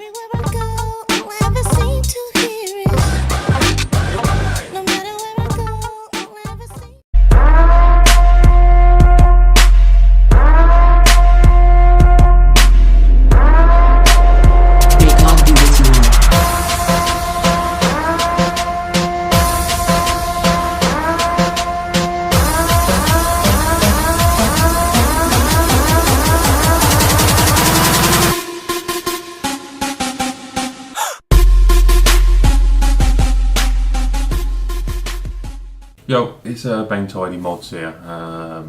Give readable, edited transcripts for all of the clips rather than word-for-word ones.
Everywhere I go, I'll ever seem to hear it. No matter where I go, I'll ever seem. Yo, it's BangTidy Modz here.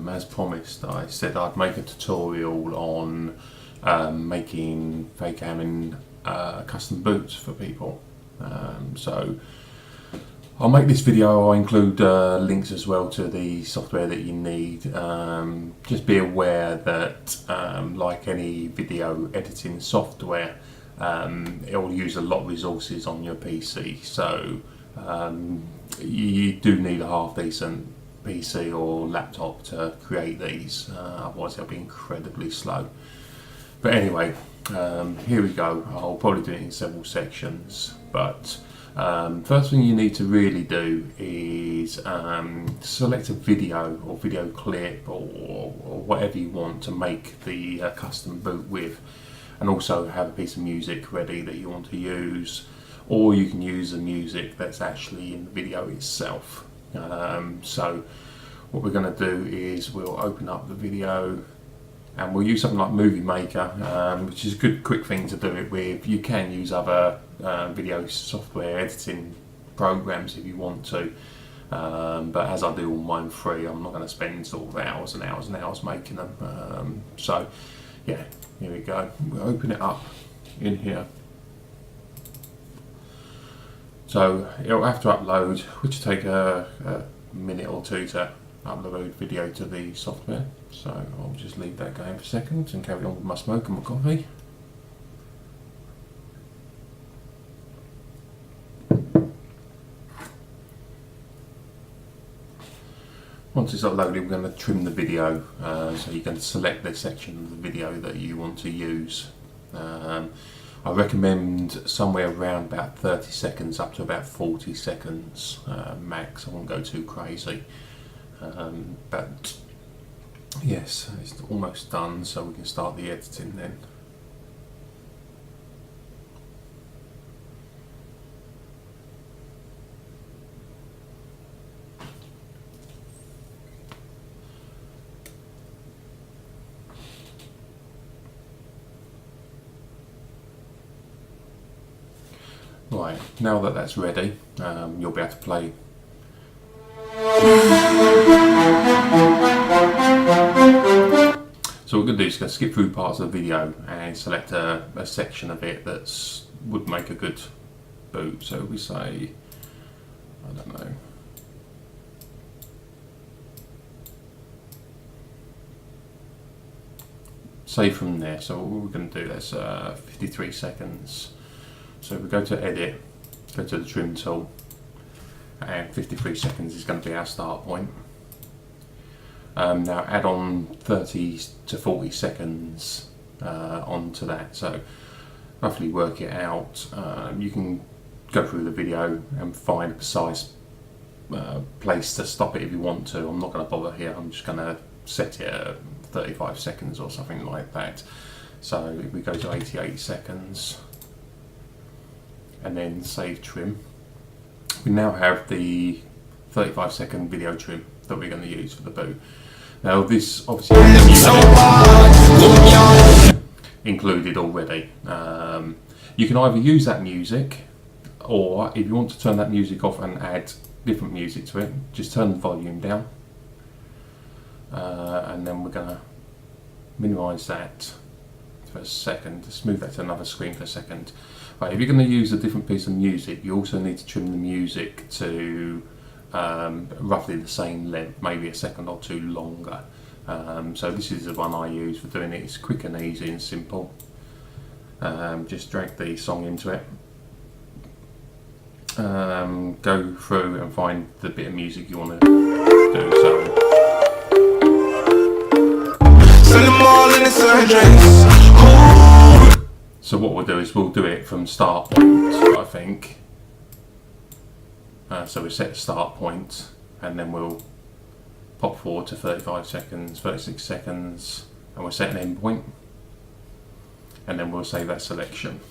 As promised, I said I'd make a tutorial on making FakeAnim custom boots for people. So I'll make this video. I'll include links as well to the software that you need. Just be aware that like any video editing software, it will use a lot of resources on your PC. So you do need a half decent PC or laptop to create these, otherwise they'll be incredibly slow. But anyway, here we go. I'll probably do it in several sections, but first thing you need to really do is select a video or video clip or whatever you want to make the custom boot with, and also have a piece of music ready that you want to use. Or you can use the music that's actually in the video itself. So what we're going to do is we'll open up the video and we'll use something like Movie Maker, which is a good quick thing to do it with. You can use other video software editing programs if you want to, but as I do all mine free, I'm not going to spend sort of hours and hours and hours making them. So yeah, here we go. We'll open it up in here. So it'll have to upload, which will take a minute or two to upload video to the software. So I'll just leave that going for a second and carry on with my smoke and my coffee. Once it's uploaded, we're going to trim the video. So you're going to select the section of the video that you want to use. I recommend somewhere around about 30 seconds up to about 40 seconds max. I won't go too crazy. But yes, it's almost done, so we can start the editing then. Right, now that that's ready, you'll be able to play. So what we're going to do is going to skip through parts of the video and select a section of it that would make a good boot. So we say, I don't know, say from there. So what we're going to do, that's 53 seconds. So we go to edit, go to the trim tool, and 53 seconds is going to be our start point. Now add on 30 to 40 seconds onto that, so roughly work it out. You can go through the video and find a precise place to stop it if you want to. I'm not going to bother here, I'm just going to set it at 35 seconds or something like that. So if we go to 88 seconds, and then save trim, we now have the 35-second video trim that we're going to use for the boot. Now this obviously included already. You can either use that music, or if you want to turn that music off and add different music to it, just turn the volume down, and then we're going to minimise that for a second, just move that to another screen for a second. Right, if you're going to use a different piece of music, you also need to trim the music to roughly the same length, maybe a second or two longer. So this is the one I use for doing it. It's quick and easy and simple. Just drag the song into it. Go through and find the bit of music you want to do. So what we'll do is we'll do it from start point, I think. So we set the start point, and then we'll pop forward to 35 seconds, 36 seconds, and we'll set an end point. And then we'll save that selection.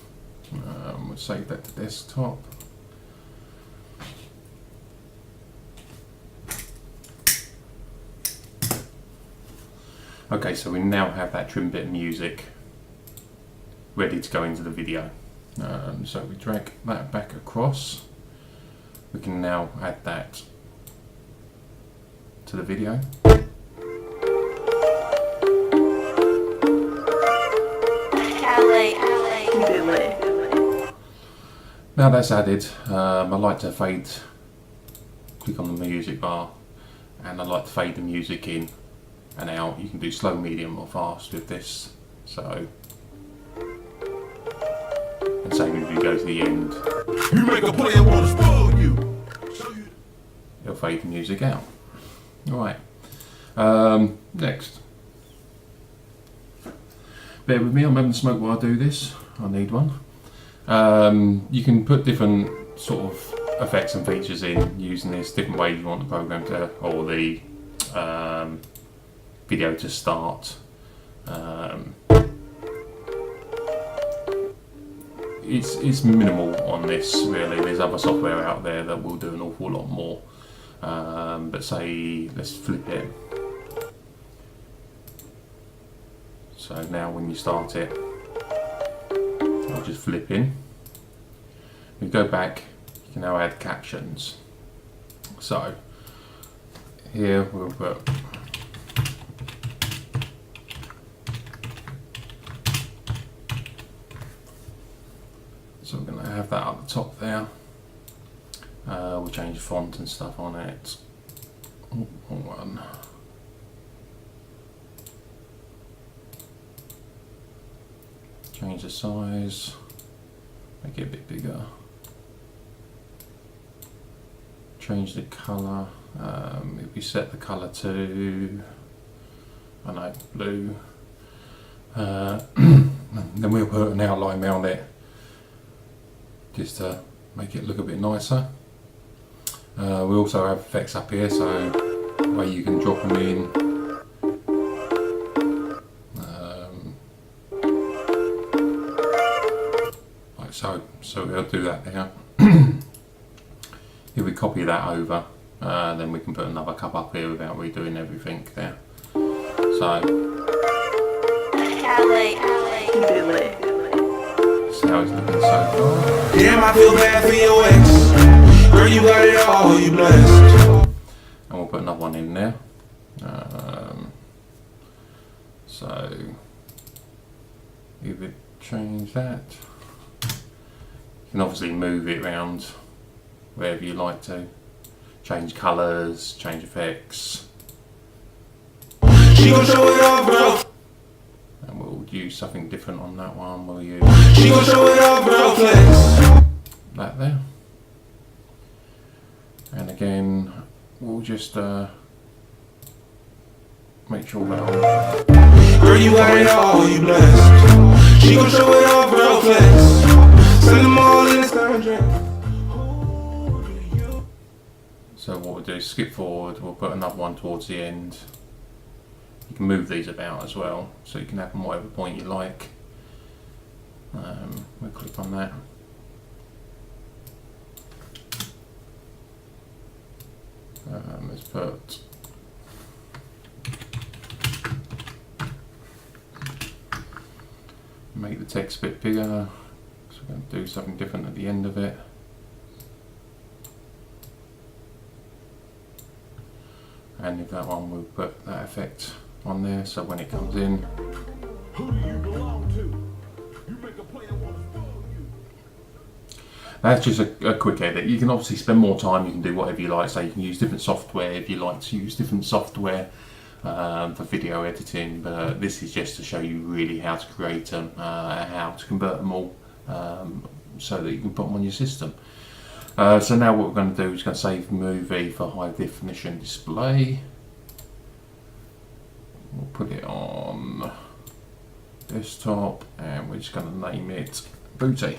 We'll save that to desktop. Okay, so we now have that trim bit of music ready to go into the video. So we drag that back across. We can now add that to the video. Now that's added, I like to fade, click on the music bar, and I like to fade the music in and out. You can do slow, medium or fast with this. So, and same if you go to the end. You make a player want to spoil you. It'll fade the music out. Alright. Next. Bear with me, I'm having a smoke while I do this. I need one. You can put different sort of effects and features in using this, different ways you want the program to, or the video to start. It's minimal on this really. There's other software out there that will do an awful lot more. But say, let's flip it. So now when you start it, I'll just flip in. We go back, you can now add captions. So here we'll put so we're going to have that up the top there. We'll change the font and stuff on it. Wrong one. Change the size, make it a bit bigger. Change the colour. If we set the colour to, I know, blue. Then we'll put an outline around it, just to make it look a bit nicer. We also have effects up here, so where you can drop them in. Like so. So we'll do that there. If we copy that over, then we can put another cup up here without redoing everything there. So, see how it's looking so far. Damn, I feel bad for your ex. Girl, you got it all, you blessed. And we'll put another one in there. So, if we change that, you can obviously move it around wherever you like to. Change colours, change effects. She gon' show it off, bro. And we'll use something different on that one. We'll use She gon' show it off, bro. Flex. that there. And again, we'll just make sure that all. Girl, you got it all, you blessed. She gon' show it off, bro. Flex. Send them all in this drink. So what we'll do is skip forward, we'll put another one towards the end. You can move these about as well, so you can have them whatever point you like. We'll click on that. Let's put make the text a bit bigger, so we're going to do something different at the end of it. And if that one, we'll put that effect on there, so when it comes in, Who do you belong to? You make a player want to spoil you. that's just a quick edit. You can obviously spend more time, you can do whatever you like, so you can use different software if you like to use different software for video editing, but this is just to show you really how to create them, how to convert them all, so that you can put them on your system. So now what we're going to do is going to save movie for high definition display. We'll put it on desktop, and we're just going to name it Booty.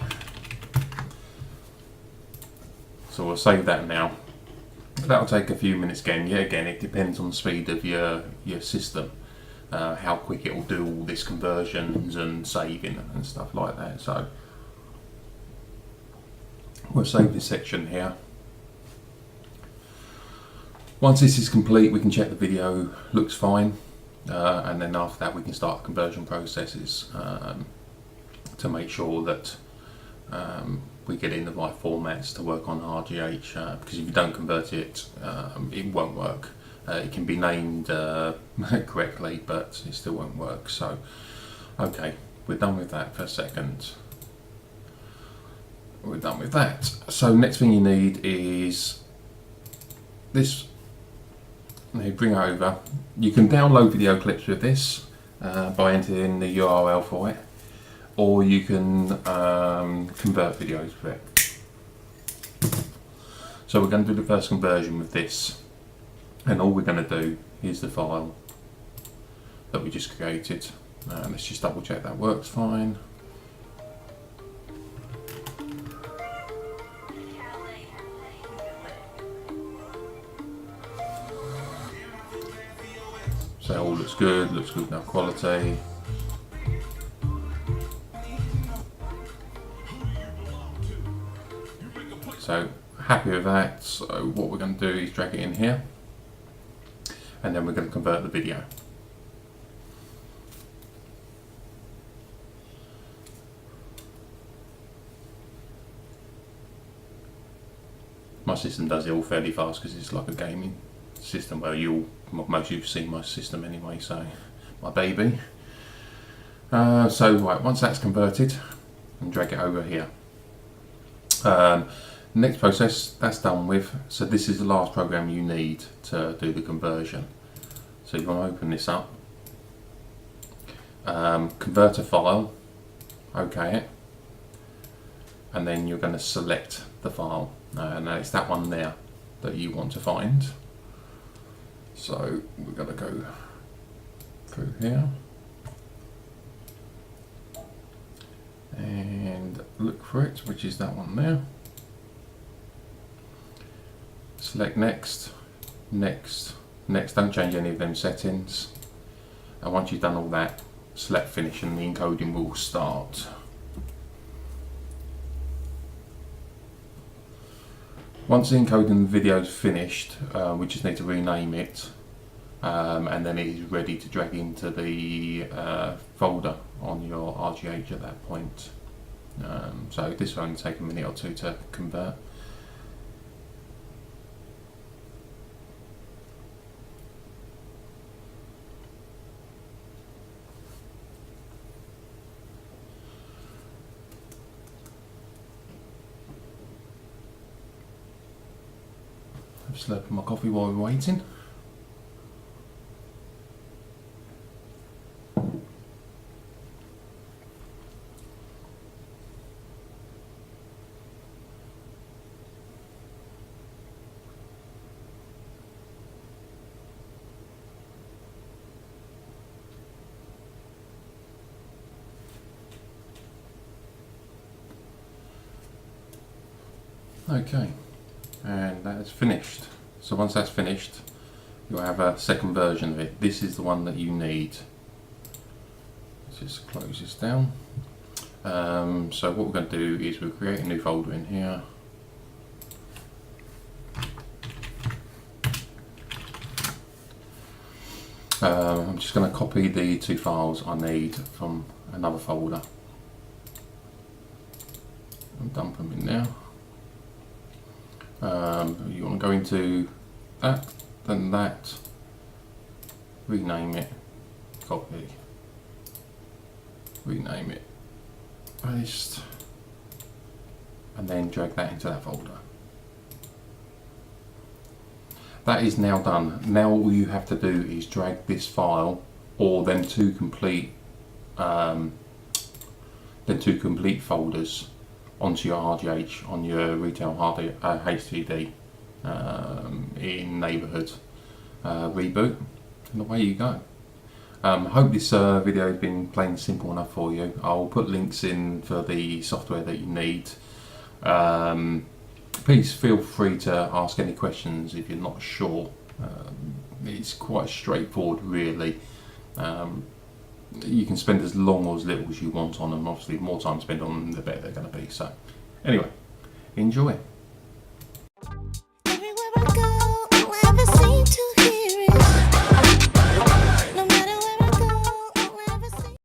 So we'll save that now. That'll take a few minutes again. Yeah, again, it depends on the speed of your system, how quick it will do all this conversions and saving and stuff like that. So we'll save this section here. Once this is complete, we can check the video looks fine, and then after that we can start the conversion processes to make sure that we get in the right formats to work on RGH, because if you don't convert it, it won't work. It can be named correctly, but it still won't work. So, okay, we're done with that for a second. We're done with that. So next thing you need is this. Now bring it over. You can download video clips with this by entering the URL for it, or you can convert videos with it. So we're going to do the first conversion with this, and all we're going to do is the file that we just created. Let's just double check that works fine. So all looks good enough quality. So happy with that. So what we're going to do is drag it in here, and then we're going to convert the video. My system does it all fairly fast because it's like a gaming system. Well, most of you've seen my system anyway, so my baby. So right, once that's converted, and drag it over here. Next process, that's done with. So this is the last program you need to do the conversion. So you want to open this up, convert a file, okay it, and then you're going to select the file, and it's that one there that you want to find. So we're going to go through here and look for it, which is that one there. Select next, next, next. Don't change any of them settings. And once you've done all that, select finish, and the encoding will start. Once the encoding video is finished, we just need to rename it, and then it is ready to drag into the folder on your RGH at that point. So this will only take a minute or two to convert. I'm slurping my coffee while we're waiting. Okay, and that is finished. So once that's finished, you'll have a second version of it. This is the one that you need. Let's just close this down. So what we're going to do is we'll create a new folder in here. I'm just going to copy the two files I need from another folder and dump them in there. You want to go into that, then that, rename it, copy, rename it, paste, and then drag that into that folder. That is now done. Now all you have to do is drag this file, or then two complete folders onto your RGH on your retail HDD in neighbourhood, reboot, and away you go. Hope this video has been plain and simple enough for you. I'll put links in for the software that you need. Please feel free to ask any questions if you're not sure. It's quite straightforward, really. You can spend as long or as little as you want on them. Obviously, the more time spent on them, the better they're going to be. So, anyway, enjoy. Everywhere I